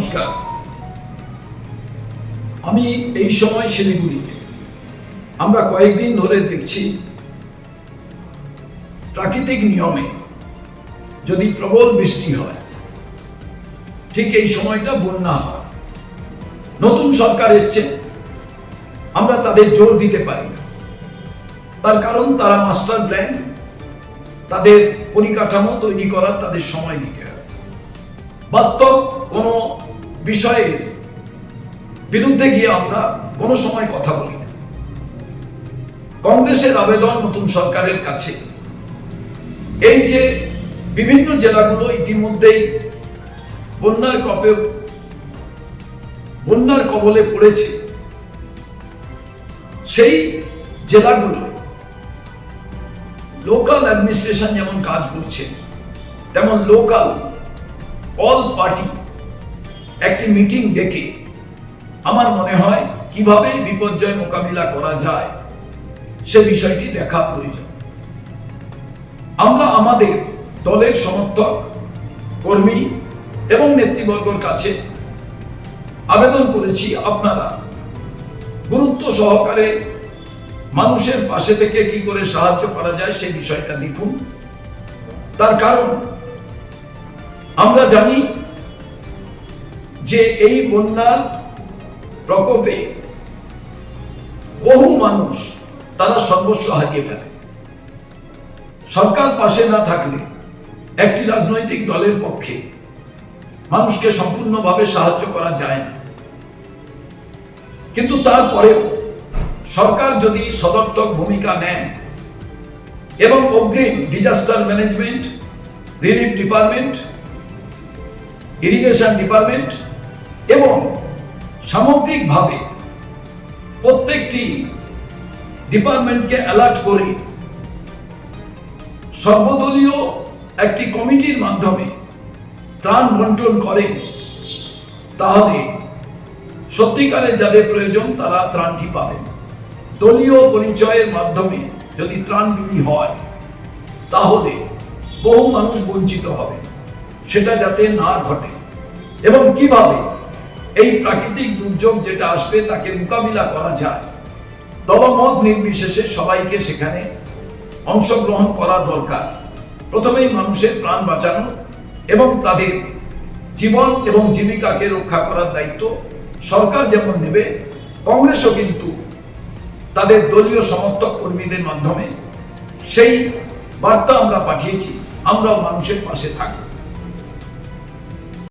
নমস্কার। আমি এই সময় শিলিগুড়িতে আমরা কয়েকদিন ধরে দেখছি প্রাকৃতিক নিয়মে যদি প্রবল বৃষ্টি হয় ঠিক এই সময়টা বন্যা হয়। নতুন সরকার এসছে, আমরা তাদের জোর দিতে পারি না, তার কারণ তারা মাস্টার প্ল্যান, তাদের পরিকাঠামো তৈরি করার তাদের সময় দিতে হবে। বাস্তব কোনো বিষয়ের বিরুদ্ধে গিয়ে আমরা কোনো সময় কথা বলি না। কংগ্রেসের আবেদন নতুন সরকারের কাছে এই যে বিভিন্ন জেলাগুলো ইতিমধ্যেই বন্যার কবলে পড়েছে, সেই জেলাগুলো লোকাল অ্যাডমিনিস্ট্রেশন যেমন কাজ করছে, তেমন লোকাল অল পার্টি একটি মিটিং ডেকে আমার মনে হয় কিভাবে বিপর্যয় মোকাবিলা করা যায় সে বিষয়টি দেখা প্রয়োজন। আমরা আমাদের দলের সমর্থক, কর্মী এবং নেতৃবর্গের কাছে আবেদন করেছি, আপনারা গুরুত্ব সহকারে মানুষের পাশে থেকে কি করে সাহায্য করা যায় সেই বিষয়টা দেখুন। তার কারণ আমরা জানি যে এই বন্যার প্রকোপে বহু মানুষ তারা সর্বস্ব হারিয়ে ফেলে। সরকার পাশে না থাকলে একটি রাজনৈতিক দলের পক্ষে মানুষকে সম্পূর্ণভাবে সাহায্য করা যায় না। কিন্তু তারপরেও সরকার যদি সদর্থক ভূমিকা নেন এবং অগ্রিম disaster management, relief department, irrigation department এবং সামগ্রিকভাবে প্রত্যেকটি ডিপার্টমেন্টকে অ্যালার্ট করে সর্বদলীয় একটি কমিটির মাধ্যমে ত্রাণ বন্টন করেন, তাহলে সত্যিকারের যাদের প্রয়োজন তারা ত্রাণটি পাবেন। দলীয় পরিচয়ের মাধ্যমে যদি ত্রাণ বিলি হয় তাহলে বহু মানুষ বঞ্চিত হবে, সেটা যাতে না ঘটে। এবং কিভাবে এই প্রাকৃতিক দুর্যোগ যেটা আসবে তাকে মোকাবিলা করা যায়, দলমত নির্বিশেষে সবাইকে সেখানে অংশগ্রহণ করা দরকার। প্রথমেই মানুষের প্রাণ বাঁচানো এবং তাদের জীবন এবং জীবিকাকে রক্ষা করার দায়িত্ব সরকার যেমন নেবে, কংগ্রেসও কিন্তু তাদের দলীয় সমর্থক কর্মীদের মাধ্যমে সেই বার্তা আমরা পাঠিয়েছি, আমরাও মানুষের পাশে থাকব।